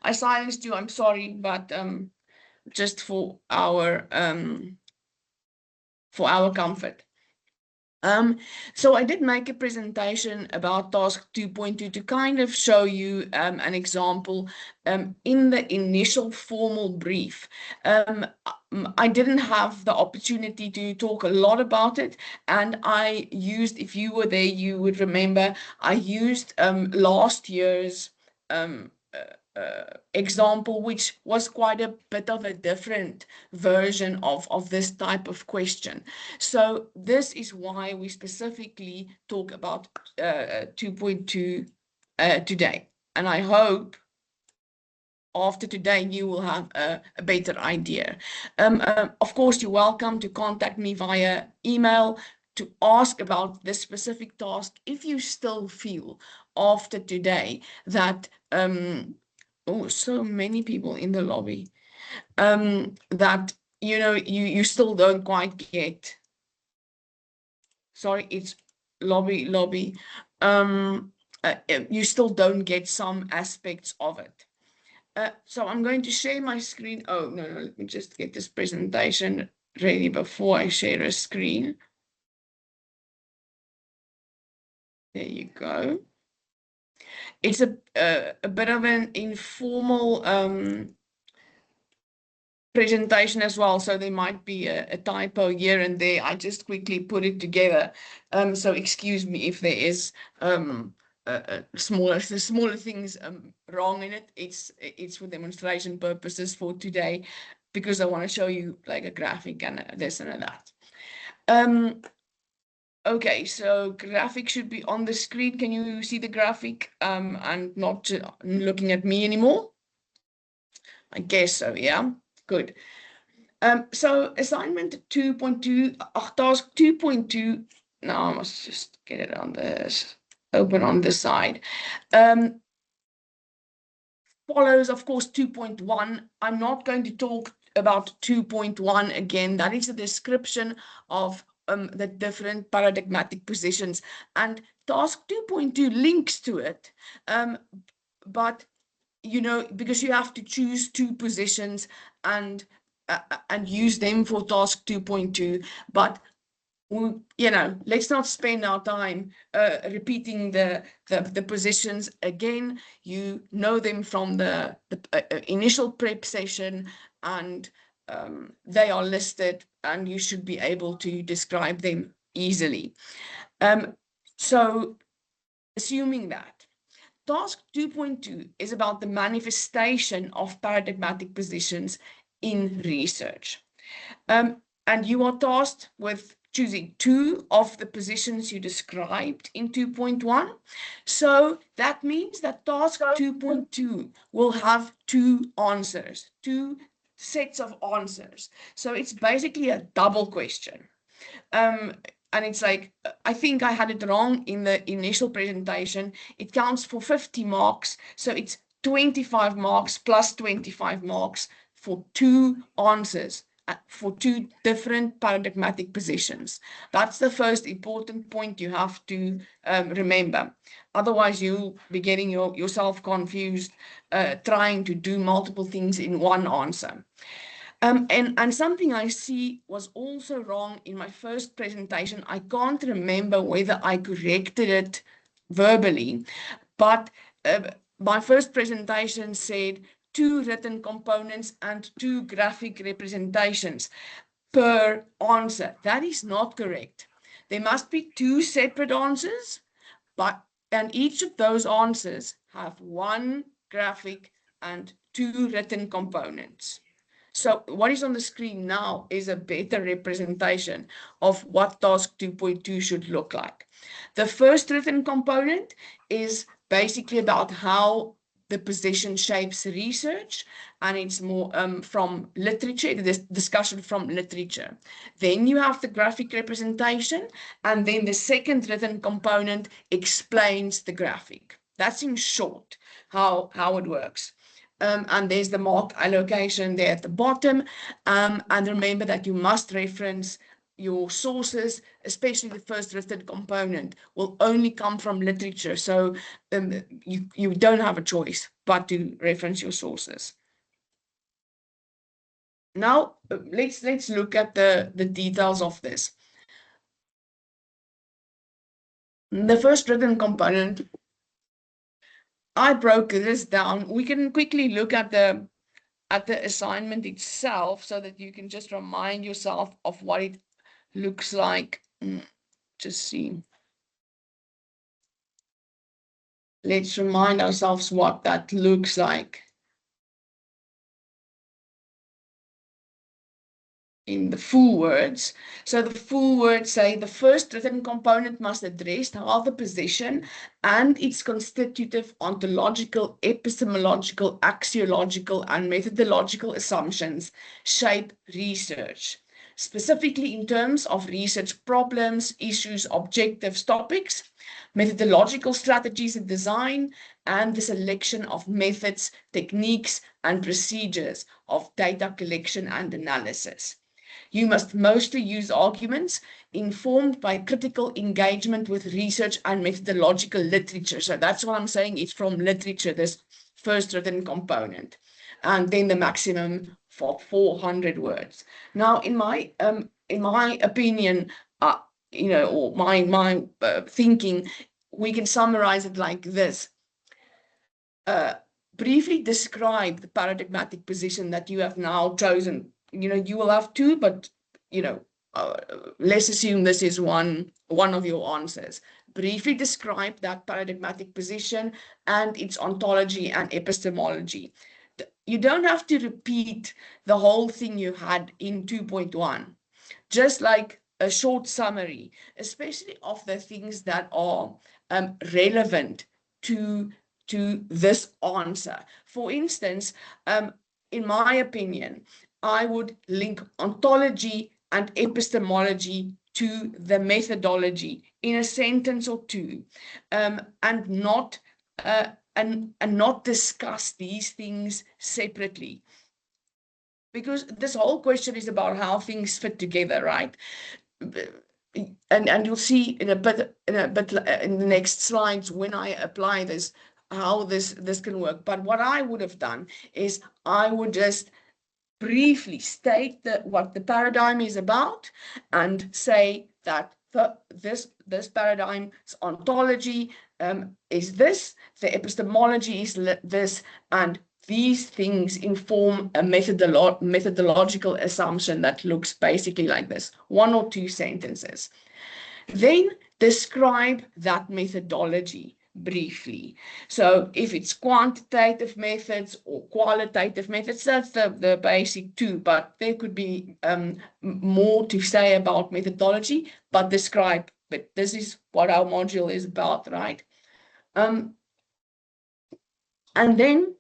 I silenced you, I'm sorry, but just for our comfort. So I did make a presentation about task 2.2 to kind of show you an example in the initial formal brief. I didn't have the opportunity to talk a lot about it, and I used, if you were there, you would remember, I used last year's example, which was quite a bit of a different version of this type of question. So this is why we specifically talk about 2.2 today. And I hope after today you will have a better idea. Of course, you're welcome to contact me via email to ask about this specific task if you still feel after today that oh, so many people in the lobby that you still don't quite get. Sorry, it's lobby. You still don't get some aspects of it. So I'm going to share my screen. Oh, no, let me just get this presentation ready before I share a screen. There you go. It's a bit of an informal presentation as well, so there might be a typo here and there. I just quickly put it together. So excuse me if there is smaller things wrong in it. It's for demonstration purposes for today, because I want to show you like a graphic and this and that. Okay, so graphic should be on the screen. Can you see the graphic and not looking at me anymore? I guess so, yeah. Good. So assignment 2.2, task 2.2. Now I must just get it on this, open on this side. Follows, of course, 2.1. I'm not going to talk about 2.1 again. That is a description of the different paradigmatic positions, and task 2.2 links to it. But because you have to choose two positions and use them for task 2.2, but let's not spend our time repeating the positions again. You know them from the initial prep session, and they are listed, and you should be able to describe them easily. So assuming that task 2.2 is about the manifestation of paradigmatic positions in research. And you are tasked with choosing two of the positions you described in 2.1. So that means that task 2.2 will have two answers, two sets of answers. So it's basically a double question. And it's like, I think I had it wrong in the initial presentation. It counts for 50 marks. So it's 25 marks plus 25 marks for two answers for two different paradigmatic positions. That's the first important point you have to remember. Otherwise, you'll be getting yourself confused, trying to do multiple things in one answer. And something I see was also wrong in my first presentation. I can't remember whether I corrected it verbally, but my first presentation said 2 written components and 2 graphic representations per answer. That is not correct. There must be 2 separate answers, and each of those answers have 1 graphic and 2 written components. So what is on the screen now is a better representation of what task 2.2 should look like. The first written component is basically about how the position shapes research, and it's more from literature, this discussion from literature. Then you have the graphic representation, and then the second written component explains the graphic. That's in short how it works. And there's the mark allocation there at the bottom. And remember that you must reference your sources, especially the first written component, will only come from literature. So you don't have a choice but to reference your sources. Now, let's look at the details of this. The first written component, I broke this down. We can quickly look at the assignment itself so that you can just remind yourself of what it looks like. Just see. Let's remind ourselves what that looks like in the full words. So the full words say the first written component must address how the position and its constitutive ontological, epistemological, axiological, and methodological assumptions shape research, specifically in terms of research problems, issues, objectives, topics, methodological strategies and design, and the selection of methods, techniques, and procedures of data collection and analysis. You must mostly use arguments informed by critical engagement with research and methodological literature. So that's what I'm saying. It's from literature, this first written component. And then the maximum for 400 words. Now, in my opinion, or my thinking, we can summarize it like this. Briefly describe the paradigmatic position that you have now chosen. You will have two, but let's assume this is one of your answers. Briefly describe that paradigmatic position and its ontology and epistemology. You don't have to repeat the whole thing you had in 2.1, just like a short summary, especially of the things that are relevant to this answer. For instance, in my opinion, I would link ontology and epistemology to the methodology in a sentence or two, and not discuss these things separately. Because this whole question is about how things fit together, right? And you'll see in the next slides when I apply this, how this can work. But what I would have done is I would just briefly state what the paradigm is about and say that this paradigm's ontology is this, the epistemology is this, and these things inform a methodological assumption that looks basically like this, one or two sentences. Then describe that methodology briefly. So if it's quantitative methods or qualitative methods, that's the basic two, but there could be more to say about methodology, but describe, but this is what our module is about, right? And then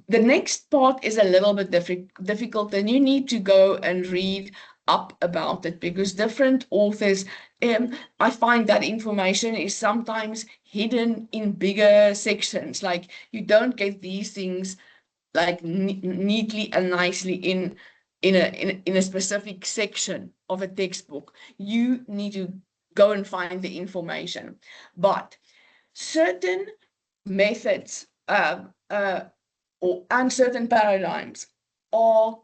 the next part is a little bit difficult, and you need to go and read up about it because different authors, I find that information is sometimes hidden in bigger sections. Like you don't get these things like neatly and nicely in a specific section of a textbook. You need to go and find the information. But certain methods and certain paradigms are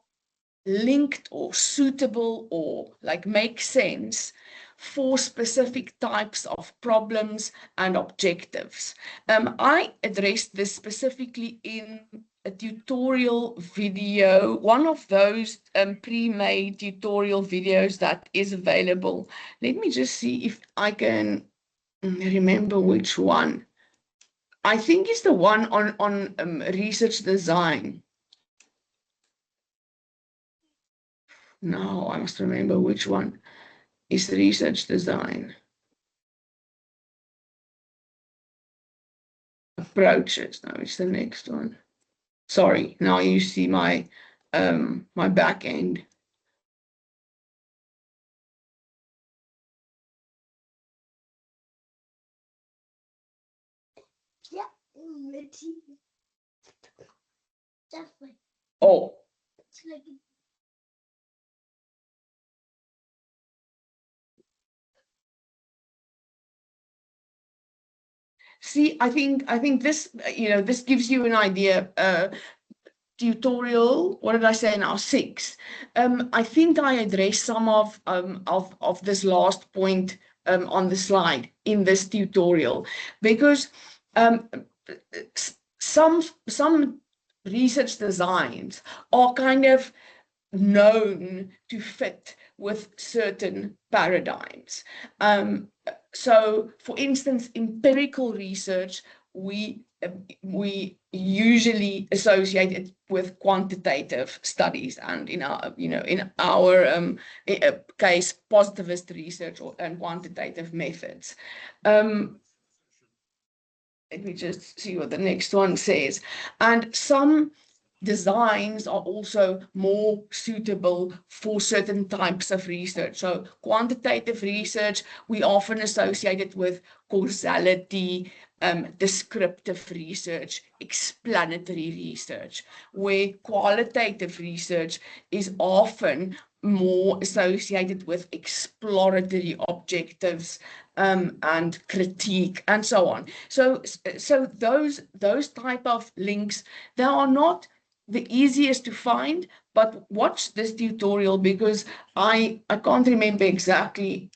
linked or suitable or like make sense for specific types of problems and objectives. I addressed this specifically in a tutorial video, one of those pre-made tutorial videos that is available. Let me just see if I can remember which one. I think it's the one on research design. No, I must remember which one is research design. Approaches. No, it's the next one. Sorry, now you see my my back end. Yeah, Oh, see, I think this, this gives you an idea. Tutorial, what did I say now? 6. I think I addressed some of this last point on the slide in this tutorial, because some research designs are kind of known to fit with certain paradigms. So, for instance, empirical research, we usually associate it with quantitative studies, and in our case, positivist research and quantitative methods. Let me just see what the next one says. And some designs are also more suitable for certain types of research. So quantitative research, we often associate it with causality, descriptive research, explanatory research, where qualitative research is often more associated with exploratory objectives, and critique, and so on. So those type of links, they are not the easiest to find, but watch this tutorial, because I can't remember exactly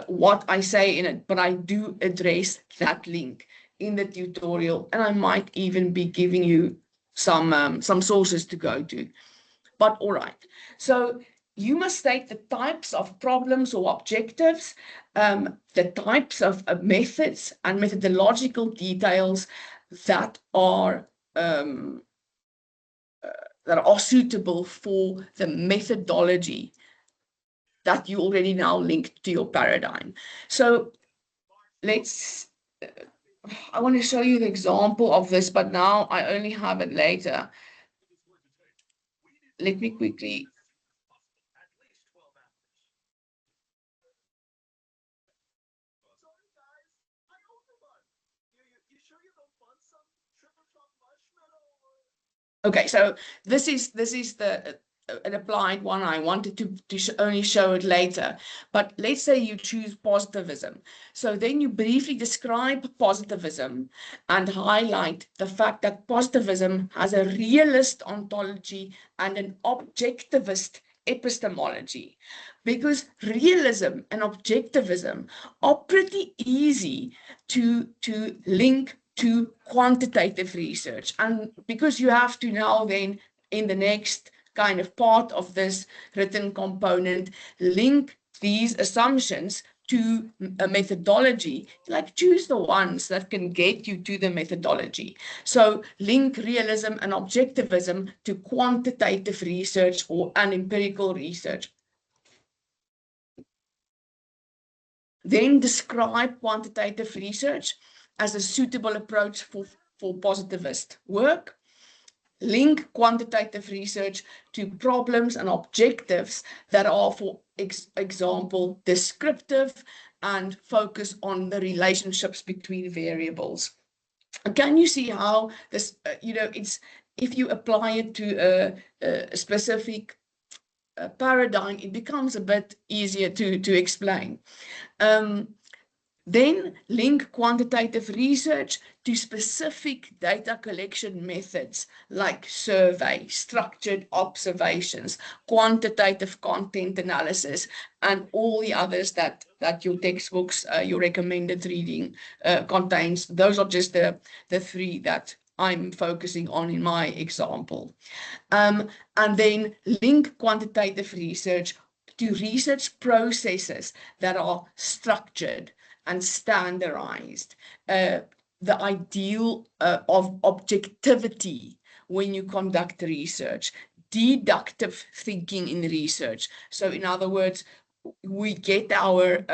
what I say in it, but I do address that link in the tutorial, and I might even be giving you some sources to go to. But all right, so you must state the types of problems or objectives, the types of methods and methodological details that are suitable for the methodology that you already now linked to your paradigm. So I want to show you the example of this, but now I only have it later. Let me quickly. Okay, so this is the an applied one. I wanted to only show it later, but let's say you choose positivism. So then you briefly describe positivism and highlight the fact that positivism has a realist ontology and an objectivist epistemology, because realism and objectivism are pretty easy to link to quantitative research. And because you have to now then, in the next kind of part of this written component, link these assumptions to a methodology, like choose the ones that can get you to the methodology. So link realism and objectivism to quantitative research or an empirical research. Then describe quantitative research as a suitable approach for positivist work. Link quantitative research to problems and objectives that are, for example, descriptive and focus on the relationships between variables. Can you see how this, it's, if you apply it to a specific paradigm, it becomes a bit easier to explain. Then link quantitative research to specific data collection methods like survey, structured observations, quantitative content analysis, and all the others that your textbooks, your recommended reading contains. Those are just the 3 that I'm focusing on in my example. And then link quantitative research to research processes that are structured and standardized. The ideal of objectivity when you conduct research, deductive thinking in research. So in other words, we get our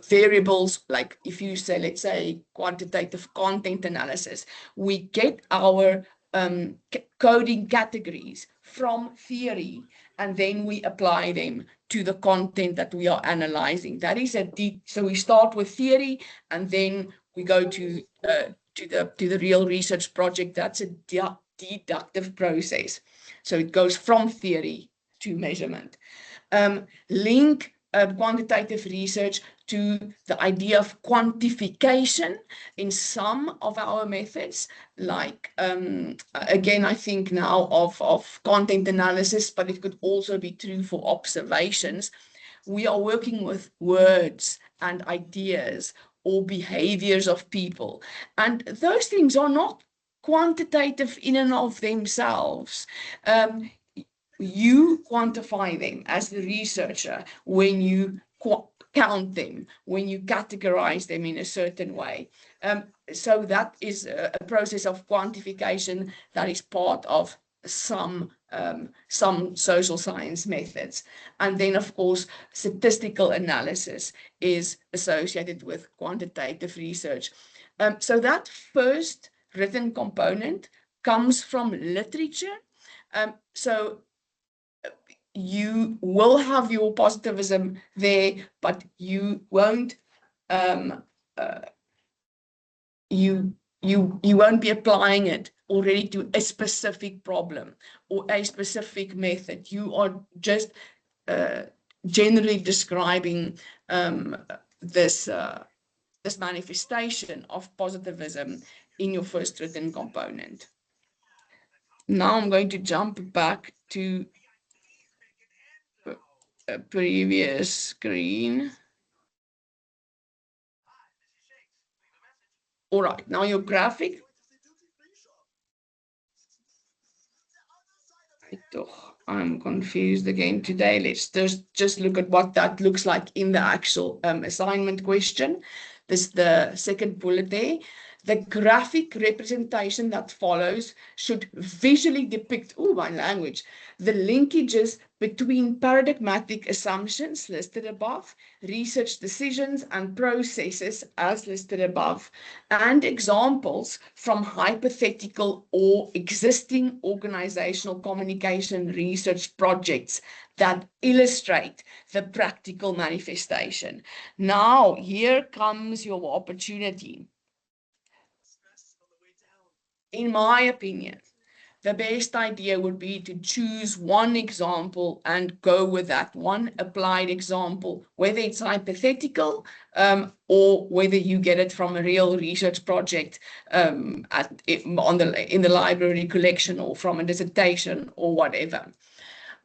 variables, like if you say, let's say, quantitative content analysis, we get our coding categories from theory, and then we apply them to the content that we are analyzing. That is so we start with theory, and then we go to the real research project. That's a deductive process. So it goes from theory to measurement. Link quantitative research to the idea of quantification in some of our methods, like, again, I think now of content analysis, but it could also be true for observations. We are working with words and ideas or behaviors of people. And those things are not quantitative in and of themselves. You quantify them as the researcher when you count them, when you categorize them in a certain way. So that is a process of quantification that is part of some social science methods. And then, of course, statistical analysis is associated with quantitative research. So that first written component comes from literature. So you will have your positivism there, but you won't you won't be applying it already to a specific problem or a specific method. You are just generally describing this manifestation of positivism in your first written component. Now I'm going to jump back to a previous screen. All right, now your graphic. I'm confused again today. Let's just look at what that looks like in the actual assignment question. This is the second bullet there. The graphic representation that follows should visually depict, my language, the linkages between paradigmatic assumptions listed above, research decisions and processes as listed above, and examples from hypothetical or existing organizational communication research projects that illustrate the practical manifestation. Now, here comes your opportunity. In my opinion, the best idea would be to choose one example and go with that one applied example, whether it's hypothetical or whether you get it from a real research project in the library collection or from a dissertation or whatever.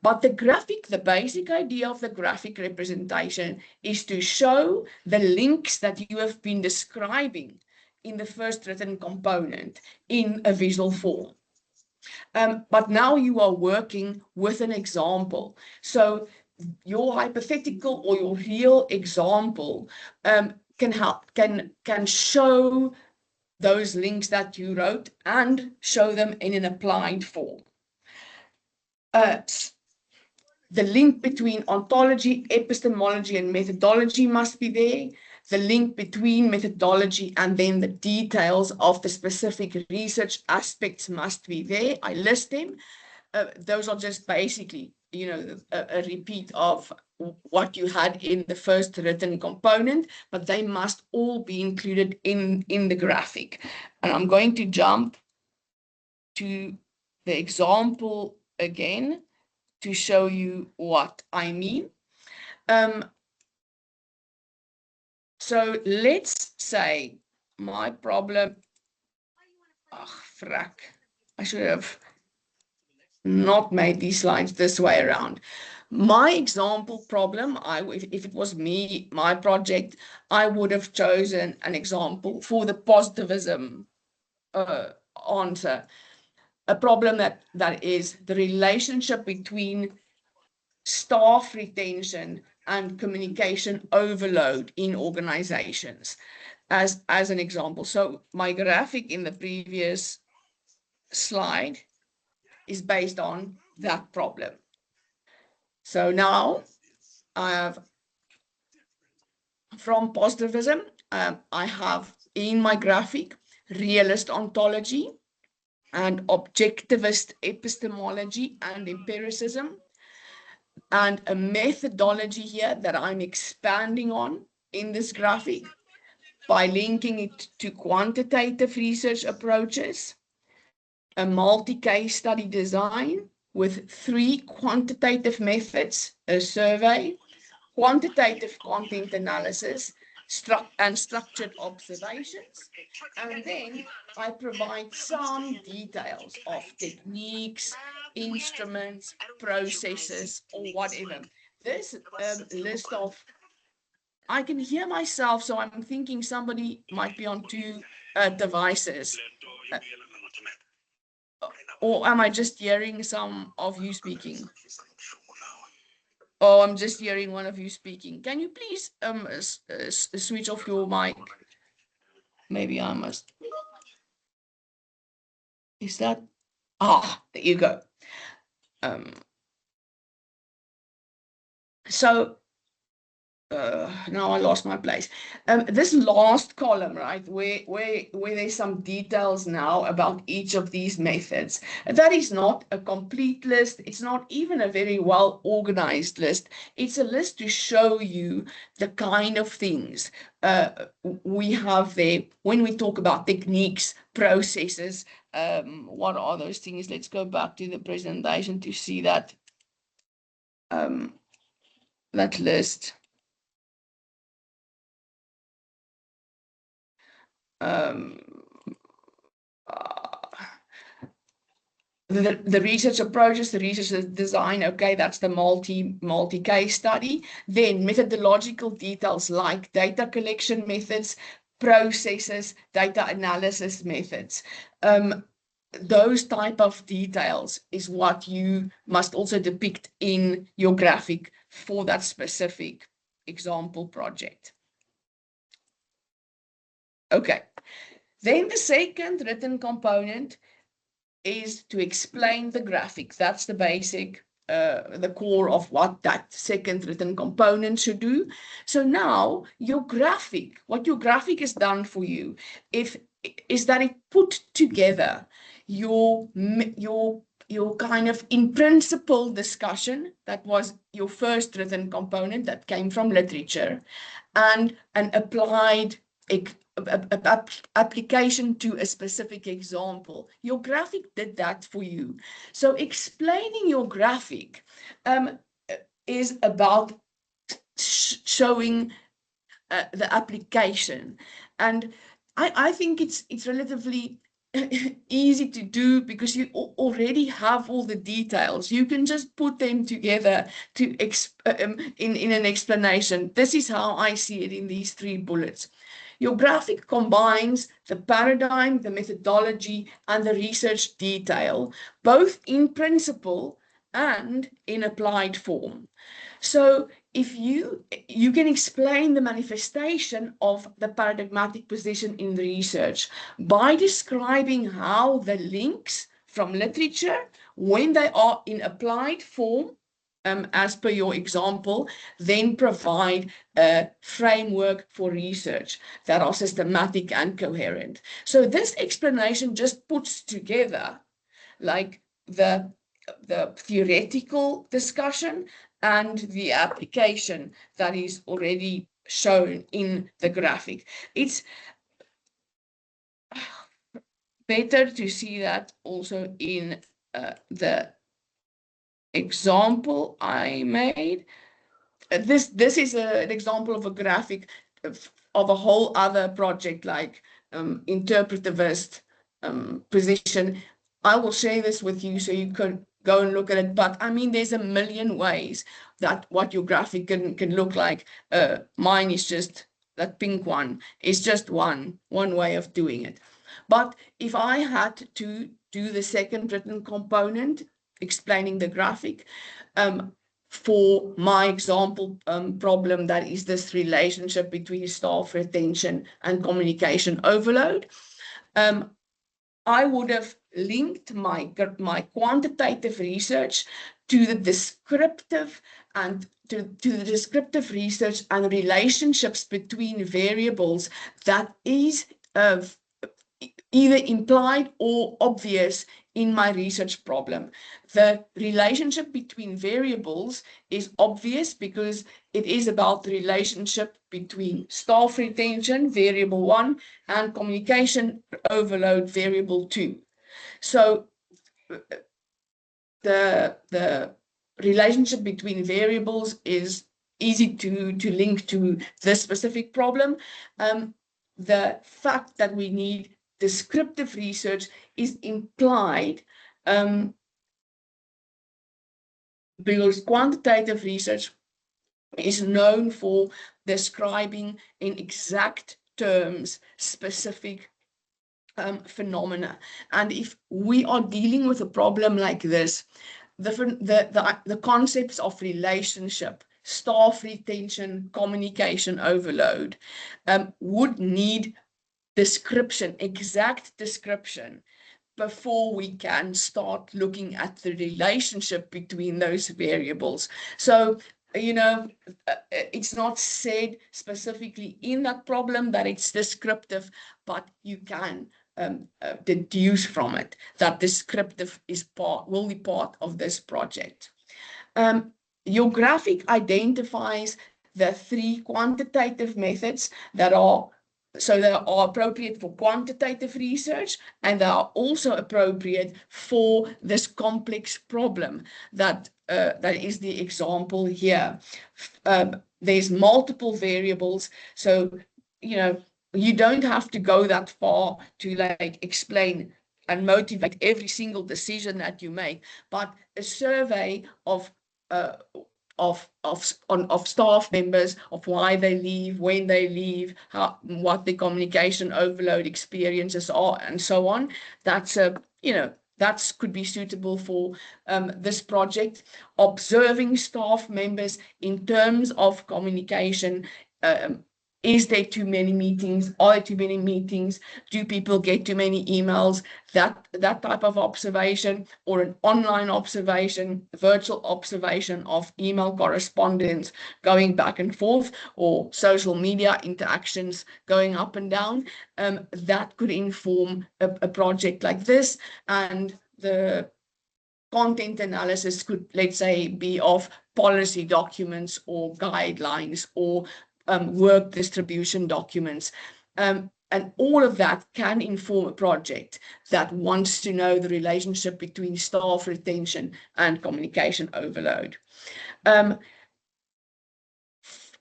But the basic idea of the graphic representation is to show the links that you have been describing in the first written component in a visual form. But now you are working with an example. So your hypothetical or your real example can show those links that you wrote and show them in an applied form. The link between ontology, epistemology, and methodology must be there. The link between methodology and then the details of the specific research aspects must be there. I list them. Those are just basically, a repeat of what you had in the first written component, but they must all be included in the graphic. And I'm going to jump to the example again to show you what I mean. So let's say my problem, I should have not made these slides this way around. My example problem, if it was me, my project, I would have chosen an example for the positivism answer. A problem that is the relationship between staff retention and communication overload in organizations as an example. So my graphic in the previous slide is based on that problem. So now I have from positivism, I have in my graphic realist ontology and objectivist epistemology and empiricism, and a methodology here that I'm expanding on in this graphic by linking it to quantitative research approaches, a multi-case study design with 3 quantitative methods, a survey, quantitative content analysis, and structured observations. And then I provide some details of techniques, instruments, processes, or whatever. This list of, I can hear myself, so I'm thinking somebody might be on two devices. Or am I just hearing some of you speaking? Oh, I'm just hearing one of you speaking. Can you please switch off your mic? Maybe I must. Is that? Ah, there you go. So now I lost my place. This last column, right, where there's some details now about each of these methods. That is not a complete list. It's not even a very well organized list. It's a list to show you the kind of things we have there when we talk about techniques, processes. What are those things? Let's go back to the presentation to see that that list. The research approaches, the research design, okay, that's the multi-case study. Then methodological details like data collection methods, processes, data analysis methods. Those type of details is what you must also depict in your graphic for that specific example project. Okay, then the second written component is to explain the graphic. That's the basic, the core of what that second written component should do. So now your graphic, what your graphic has done for you, is that it put together your kind of in principle discussion that was your first written component that came from literature, and an applied application to a specific example. Your graphic did that for you. So explaining your graphic is about showing the application. And I think it's relatively easy to do because you already have all the details. You can just put them together to in an explanation. This is how I see it in these 3 bullets. Your graphic combines the paradigm, the methodology, and the research detail, both in principle and in applied form. So if you can explain the manifestation of the paradigmatic position in research by describing how the links from literature, when they are in applied form, as per your example, then provide a framework for research that are systematic and coherent. So this explanation just puts together like the theoretical discussion and the application that is already shown in the graphic. It's better to see that also in the example I made. This is an example of a graphic of a whole other project, like interpretivist position. I will share this with you so you can go and look at it. But I mean, there's a million ways that what your graphic can look like. Mine is just that pink one. It's just one way of doing it. But if I had to do the second written component, explaining the graphic, for my example problem, that is this relationship between staff retention and communication overload, I would have linked my quantitative research to the descriptive and to the descriptive research and relationships between variables that is either implied or obvious in my research problem. The relationship between variables is obvious because it is about the relationship between staff retention, variable 1, and communication overload, variable 2. So the relationship between variables is easy to link to this specific problem. The fact that we need descriptive research is implied because quantitative research is known for describing in exact terms specific phenomena. And if we are dealing with a problem like this, the concepts of relationship, staff retention, communication overload would need description, exact description, before we can start looking at the relationship between those variables. So, it's not said specifically in that problem that it's descriptive, but you can deduce from it that descriptive will be part of this project. Your graphic identifies the 3 quantitative methods that are appropriate for quantitative research, and they are also appropriate for this complex problem that is the example here. There's multiple variables, so you don't have to go that far to like explain and motivate every single decision that you make, but a survey of staff members, of why they leave, when they leave, what the communication overload experiences are, and so on. That's that could be suitable for this project. Observing staff members in terms of communication. Is there too many meetings? Are there too many meetings? Do people get too many emails? That type of observation, or an online observation, virtual observation of email correspondence going back and forth, or social media interactions going up and down, that could inform a project like this. And the content analysis could, let's say, be of policy documents or guidelines or work distribution documents. And all of that can inform a project that wants to know the relationship between staff retention and communication overload.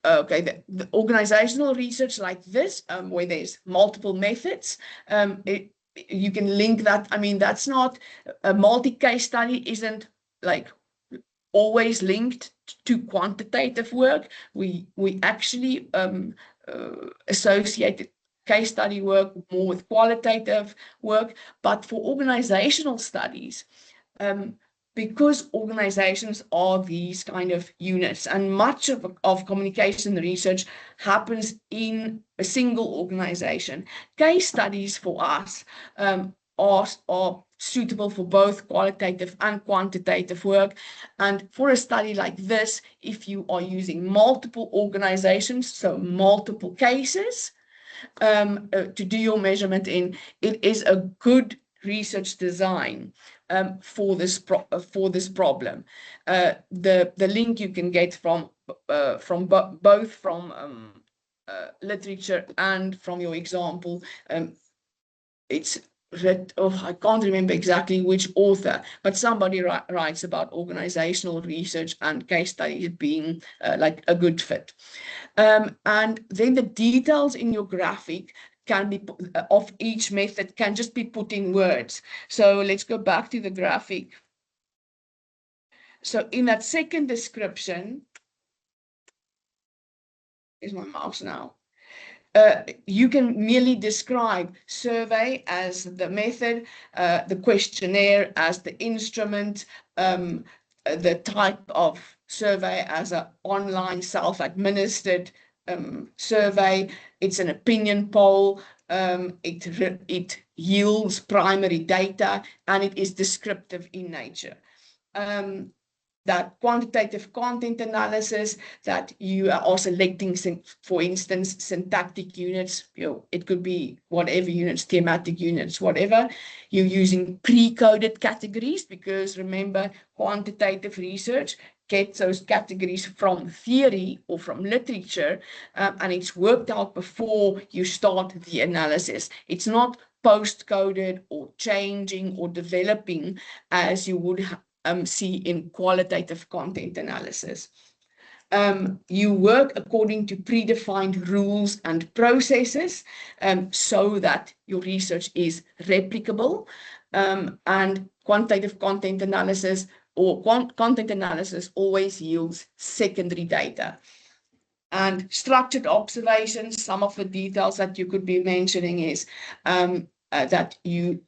Okay, the organizational research like this, where there's multiple methods, you can link that. I mean, that's not a multi-case study, isn't like always linked to quantitative work. We actually associated case study work more with qualitative work, but for organizational studies, because organizations are these kind of units, and much of communication research happens in a single organization, case studies for us are suitable for both qualitative and quantitative work. And for a study like this, if you are using multiple organizations, so multiple cases, to do your measurement in, it is a good research design for this problem. The link you can get from both from literature and from your example. It's I can't remember exactly which author, but somebody writes about organizational research and case studies being like a good fit. And then the details in your graphic can be of each method can just be put in words. So let's go back to the graphic. So in that second description, is my mouse now? You can merely describe survey as the method, the questionnaire as the instrument, the type of survey as an online self-administered survey. It's an opinion poll. It yields primary data, and it is descriptive in nature. That quantitative content analysis, that you are selecting, for instance, syntactic units, it could be whatever units, thematic units, whatever. You're using pre-coded categories, because remember, quantitative research gets those categories from theory or from literature, and it's worked out before you start the analysis. It's not post-coded or changing or developing as you would see in qualitative content analysis. You work according to predefined rules and processes so that your research is replicable. And quantitative content analysis or content analysis always yields secondary data. And structured observations, some of the details that you could be mentioning is that you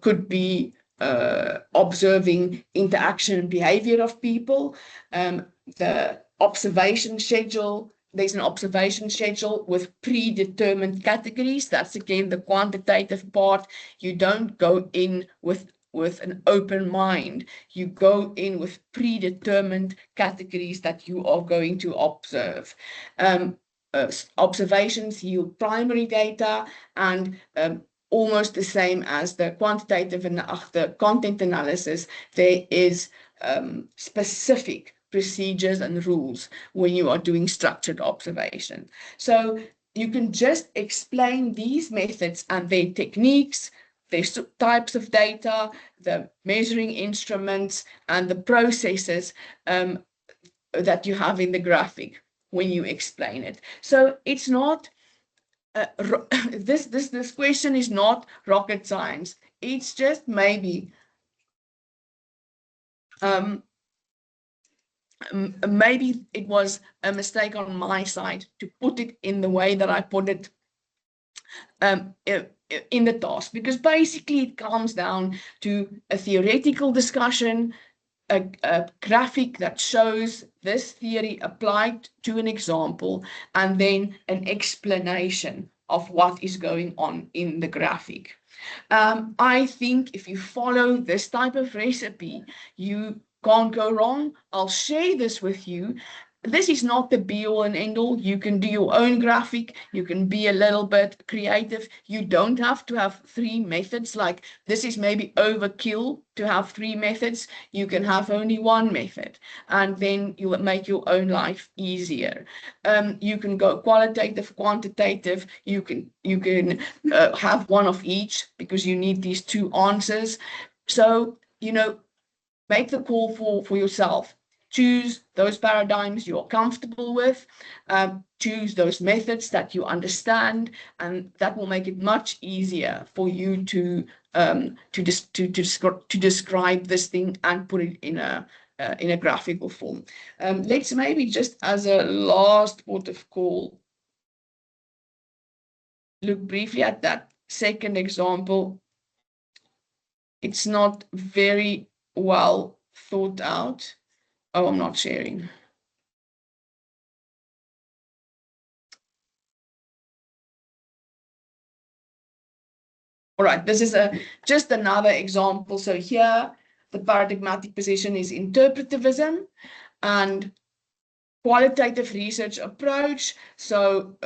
could be observing interaction and behavior of people. The observation schedule, there's an observation schedule with predetermined categories. That's again the quantitative part. You don't go in with an open mind. You go in with predetermined categories that you are going to observe. Observations yield primary data, and almost the same as the quantitative and the content analysis, there is specific procedures and rules when you are doing structured observation. So you can just explain these methods and their techniques, their types of data, the measuring instruments, and the processes that you have in the graphic when you explain it. So it's not, this question is not rocket science. It's just maybe maybe it was a mistake on my side to put it in the way that I put it in the task, because basically it comes down to a theoretical discussion, a graphic that shows this theory applied to an example, and then an explanation of what is going on in the graphic. I think if you follow this type of recipe, you can't go wrong. I'll share this with you. This is not the be all and end all. You can do your own graphic. You can be a little bit creative. You don't have to have 3 methods. Like this is maybe overkill to have 3 methods. You can have only 1 method, and then you make your own life easier. You can go qualitative, quantitative. You can have one of each because you need these 2 answers. So, make the call for yourself. Choose those paradigms you're comfortable with, choose those methods that you understand, and that will make it much easier for you to describe this thing and put it in a graphical form. Let's maybe just as a last port of call, look briefly at that second example. It's not very well thought out. Oh, I'm not sharing. All right, this is just another example. So here, the paradigmatic position is interpretivism and qualitative research approach. So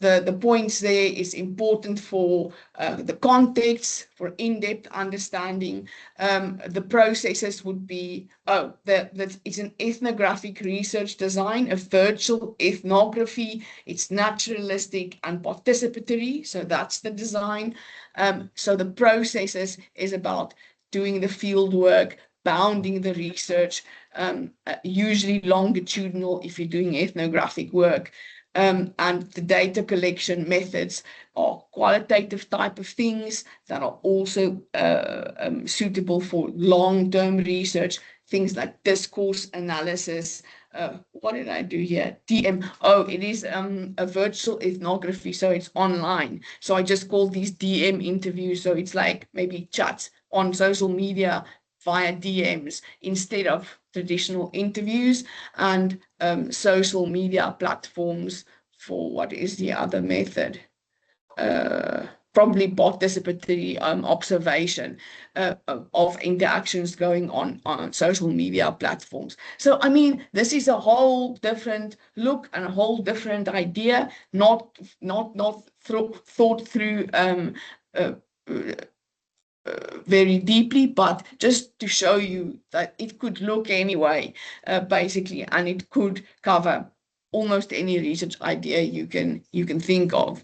the points there is important for the context, for in-depth understanding. The processes would be, it's an ethnographic research design, a virtual ethnography. It's naturalistic and participatory. So that's the design. So the processes is about doing the field work, bounding the research, usually longitudinal if you're doing ethnographic work. And the data collection methods are qualitative type of things that are also suitable for long-term research, things like discourse analysis. What did I do here? DM. Oh, it is a virtual ethnography, so it's online. So I just call these DM interviews. So it's like maybe chats on social media via DMs instead of traditional interviews, and social media platforms for what is the other method? Probably participatory observation of interactions going on social media platforms. So, I mean, this is a whole different look and a whole different idea, not thought through very deeply, but just to show you that it could look anyway, basically, and it could cover almost any research idea you can think of.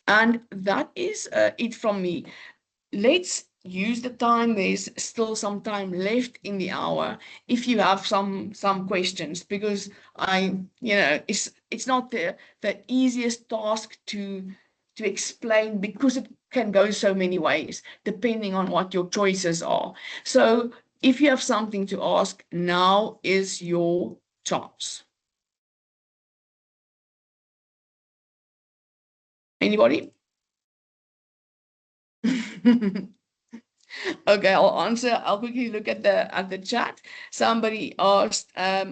And that is it from me. Let's use the time. There's still some time left in the hour if you have some questions, because it's not the easiest task to explain, because it can go so many ways depending on what your choices are. So if you have something to ask, now is your chance. Anybody? Okay, I'll answer. I'll quickly look at the chat. Somebody asked,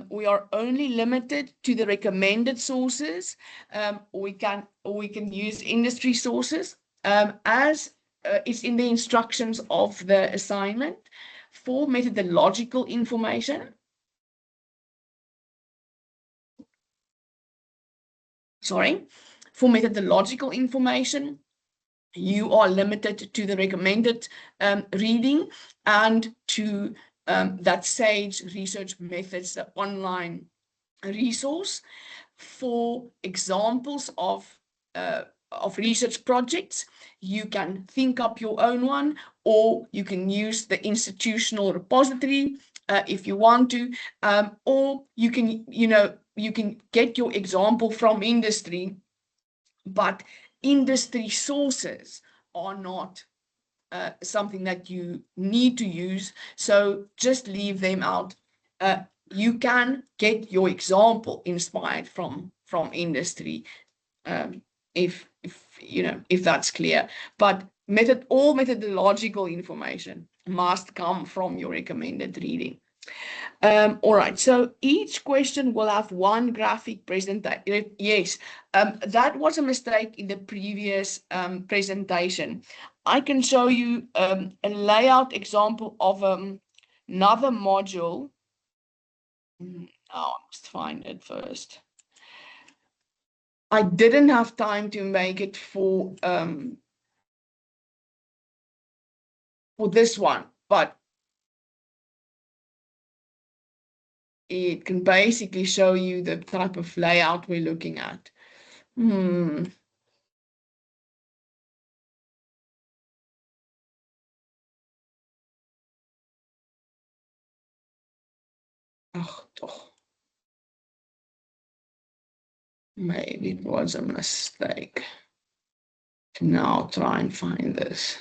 we are only limited to the recommended sources. We can use industry sources, as it's in the instructions of the assignment. For methodological information, for methodological information, you are limited to the recommended reading and to that SAGE Research Methods, the online resource. For examples of research projects, you can think up your own one, or you can use the institutional repository if you want to, or you can get your example from industry, but industry sources are not something that you need to use, so just leave them out. You can get your example inspired from industry, if that's clear, but all methodological information must come from your recommended reading. All right, so each question will have one graphic presentation. Yes, that was a mistake in the previous presentation. I can show you a layout example of another module. I must find it first. I didn't have time to make it for this one, but it can basically show you the type of layout we're looking at. Ach, toch. Maybe it was a mistake. Now try and find this.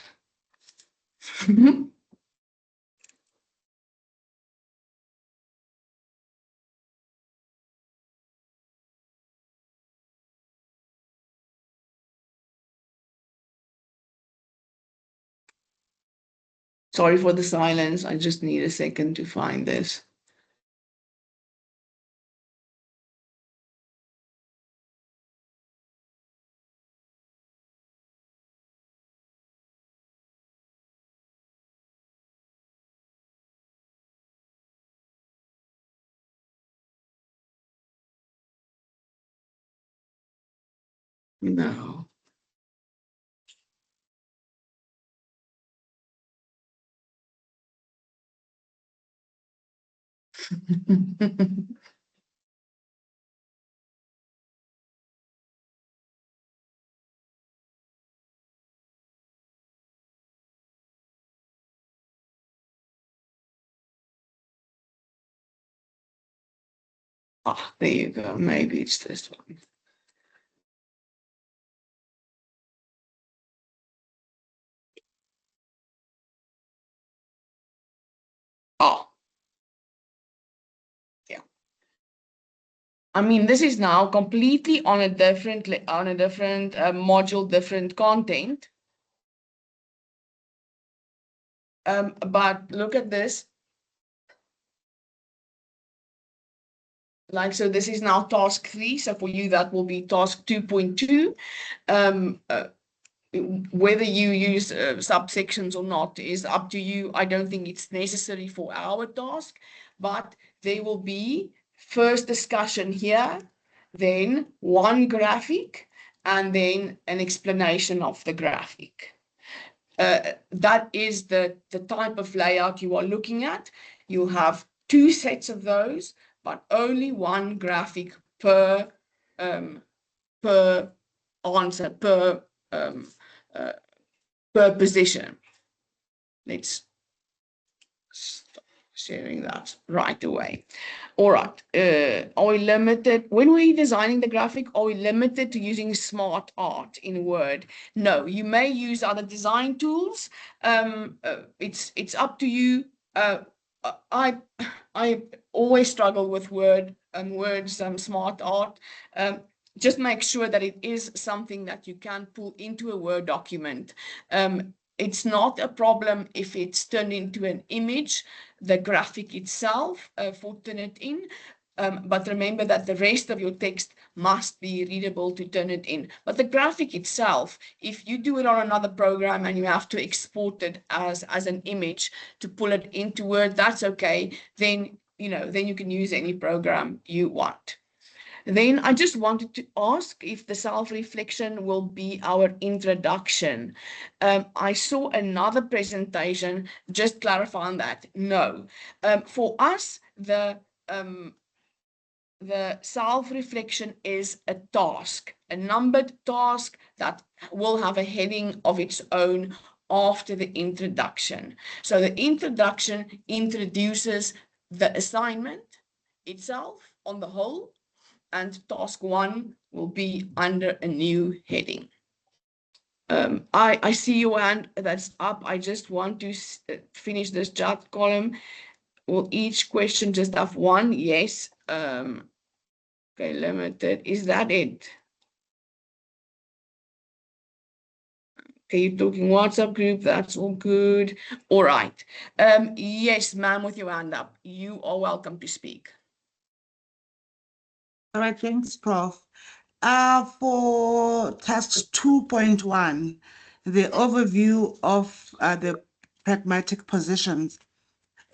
Sorry for the silence. I just need a second to find this. No. Ah, there you go. Maybe it's this one. Oh, yeah. I mean, this is now completely on a different module, different content. But look at this. So this is now task 3. So for you, that will be task 2.2. Whether you use subsections or not is up to you. I don't think it's necessary for our task, but there will be first discussion here, then one graphic, and then an explanation of the graphic. That is the type of layout you are looking at. You'll have 2 sets of those, but only one graphic per answer, per position. let's stop sharing that right away. All right. Are we limited when we're designing the graphic? Are we limited to using smart art in Word? No, you may use other design tools. It's up to you. I always struggle with Word's smart art. Just make sure that it is something that you can pull into a Word document. It's not a problem if it's turned into an image, the graphic itself for Turnitin. But remember that the rest of your text must be readable to Turnitin. But the graphic itself, if you do it on another program and you have to export it as an image to pull it into Word, that's okay. Then, then you can use any program you want. Then I just wanted to ask if the self-reflection will be our introduction. I saw another presentation just clarifying that. No. For us, the self-reflection is a task, a numbered task that will have a heading of its own after the introduction. So the introduction introduces the assignment itself on the whole, and task 1 will be under a new heading. I see your hand that's up. I just want to finish this chat column. Will each question just have one? Yes. Okay, limited. Is that it? Okay, you're talking WhatsApp group. That's all good. All right. Yes, ma'am, with your hand up. You are welcome to speak. All right, thanks, Prof. For task 2.1, the overview of the pragmatic positions,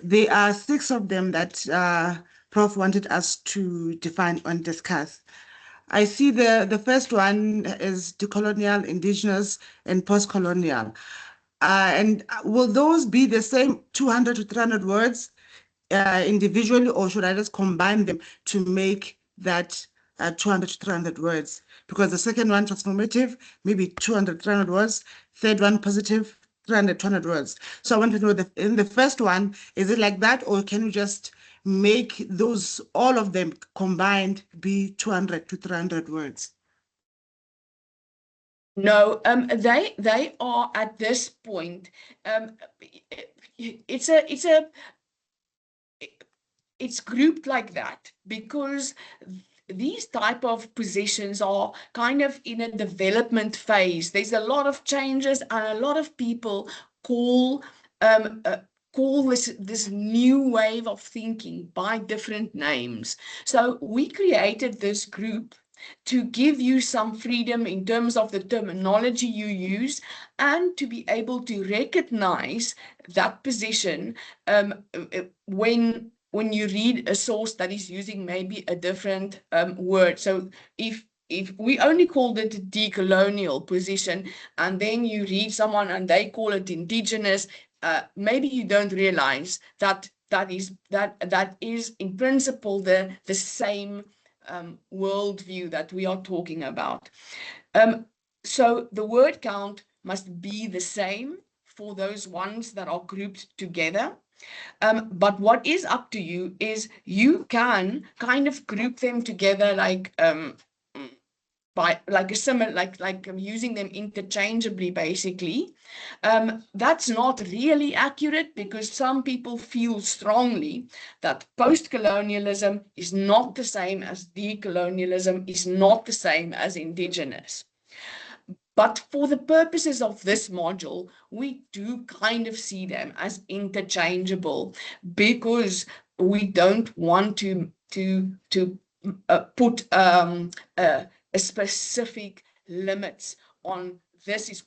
there are 6 of them that Prof wanted us to define and discuss. I see the first one is decolonial, indigenous, and post-colonial. And will those be the same 200 to 300 words individually, or should I just combine them to make that 200 to 300 words? Because the second one, transformative, maybe 200, 300 words. Third one, positive, 300, 200 words. So I want to know, in the first one, is it like that, or can you just make those, all of them combined, be 200 to 300 words? No, they are at this point. It's grouped like that because these type of positions are kind of in a development phase. There's a lot of changes, and a lot of people call this new wave of thinking by different names. So we created this group to give you some freedom in terms of the terminology you use, and to be able to recognize that position when you read a source that is using maybe a different word. So if we only called it decolonial position, and then you read someone and they call it indigenous, maybe you don't realize that that is in principle the same worldview that we are talking about. So the word count must be the same for those ones that are grouped together. But what is up to you is you can kind of group them together like by like a similar like using them interchangeably basically. That's not really accurate, because some people feel strongly that post-colonialism is not the same as decolonialism, is not the same as indigenous. But for the purposes of this module, we do kind of see them as interchangeable, because we don't want to put a specific limits on this is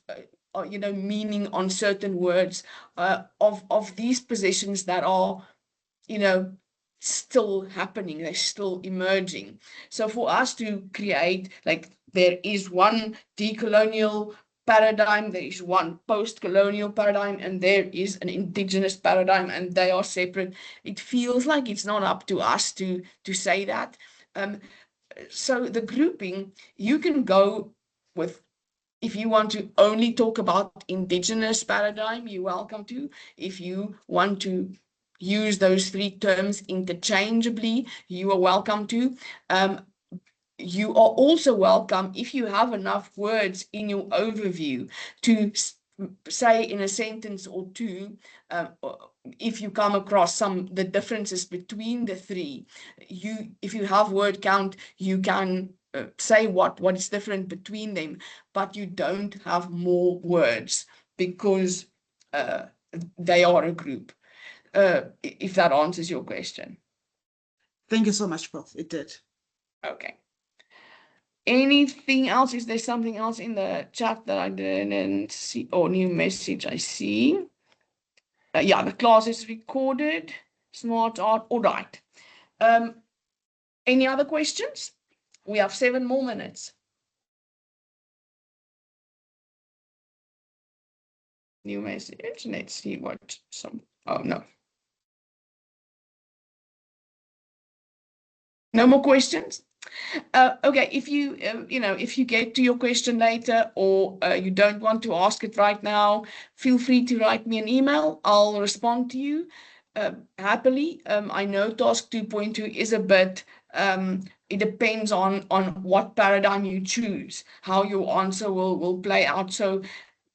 meaning on certain words of these positions that are still happening, they're still emerging. So for us to create, like, there is one decolonial paradigm, there is one post-colonial paradigm, and there is an indigenous paradigm, and they are separate. It feels like it's not up to us to say that. So the grouping, you can go with If you want to only talk about indigenous paradigm, you're welcome to. If you want to use those three terms interchangeably, you are welcome to. You are also welcome, if you have enough words in your overview, to say in a sentence or two, if you come across the differences between the three. If you have word count, you can say what is different between them, but you don't have more words because they are a group. If that answers your question. Thank you so much, Prof. It did. Okay. Anything else? Is there something else in the chat that I didn't see? Oh, new message I see. Yeah, the class is recorded. Smart art. All right. Any other questions? We have 7 more minutes. New message. Let's see what oh, no. No more questions? Okay, if you if you get to your question later, or you don't want to ask it right now, feel free to write me an email. I'll respond to you happily. I know task 2.2 is a bit, it depends on what paradigm you choose, how your answer will play out. So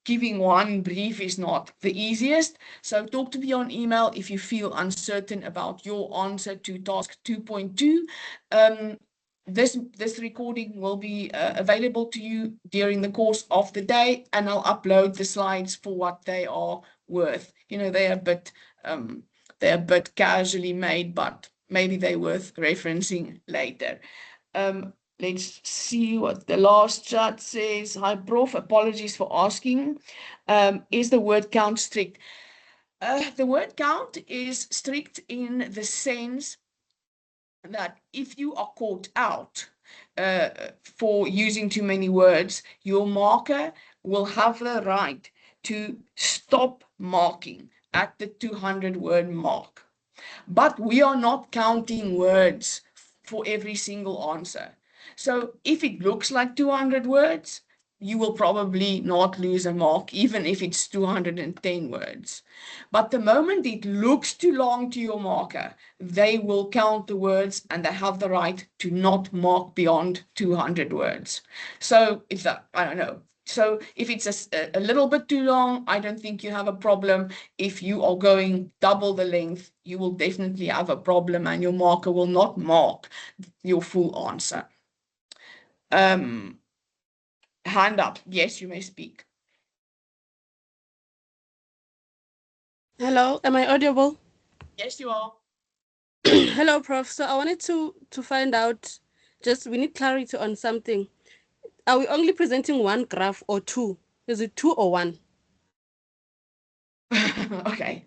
giving one brief is not the easiest. So talk to me on email if you feel uncertain about your answer to task 2.2. This recording will be available to you during the course of the day, and I'll upload the slides for what they are worth. They're a bit casually made, but maybe they're worth referencing later. Let's see what the last chat says. Hi, Prof. Apologies for asking. Is the word count strict? The word count is strict in the sense that if you are caught out for using too many words, your marker will have the right to stop marking at the 200-word mark. But we are not counting words for every single answer. So if it looks like 200 words, you will probably not lose a mark, even if it's 210 words. But the moment it looks too long to your marker, they will count the words, and they have the right to not mark beyond 200 words. So if that, I don't know. So if it's a little bit too long, I don't think you have a problem. If you are going double the length, you will definitely have a problem, and your marker will not mark your full answer. Hand up. Yes, you may speak. Hello, am I audible? Yes, you are. Hello, Prof. So I wanted to find out, we need clarity on something. Are we only presenting one graph or two? Is it 2 or 1? Okay.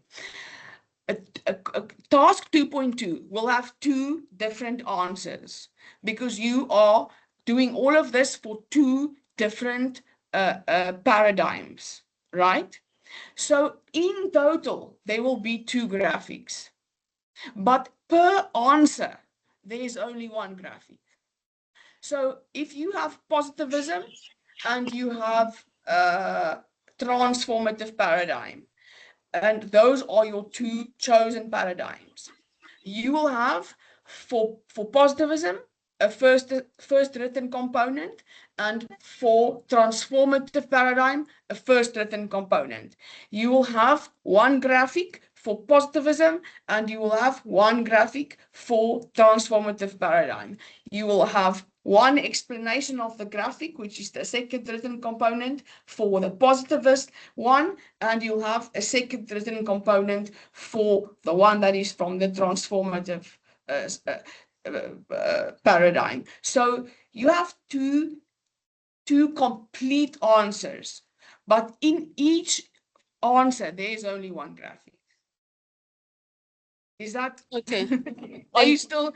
Task 2.2 will have 2 different answers, because you are doing all of this for 2 different paradigms, right? So in total, there will be 2 graphics, but per answer, there is only 1 graphic. So if you have positivism and you have transformative paradigm, and those are your 2 chosen paradigms, you will have for positivism a first written component, and for transformative paradigm a first written component. You will have 1 graphic for positivism, and you will have 1 graphic for transformative paradigm. You will have 1 explanation of the graphic, which is the second written component for the positivist one, and you'll have a second written component for the one that is from the transformative paradigm. So you have two complete answers, but in each answer there is only 1 graphic. Is that okay? Are you still?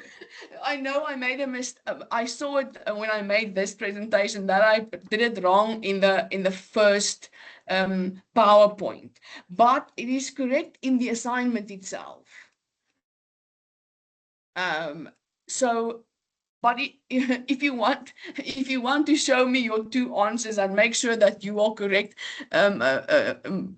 I know I made a mistake. I saw it when I made this presentation that I did it wrong in the first PowerPoint, but it is correct in the assignment itself. So But if you want to show me your two answers and make sure that you are correct,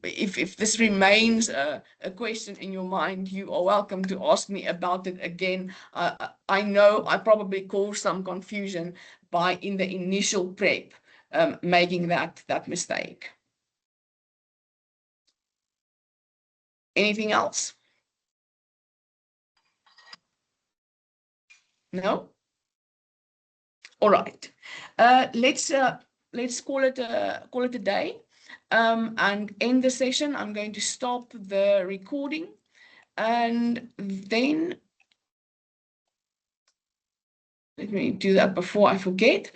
if this remains a question in your mind, you are welcome to ask me about it again. I know I probably caused some confusion by in the initial prep making that mistake. Anything else? No? All right. Let's call it a day and end the session. I'm going to stop the recording, and then let me do that before I forget.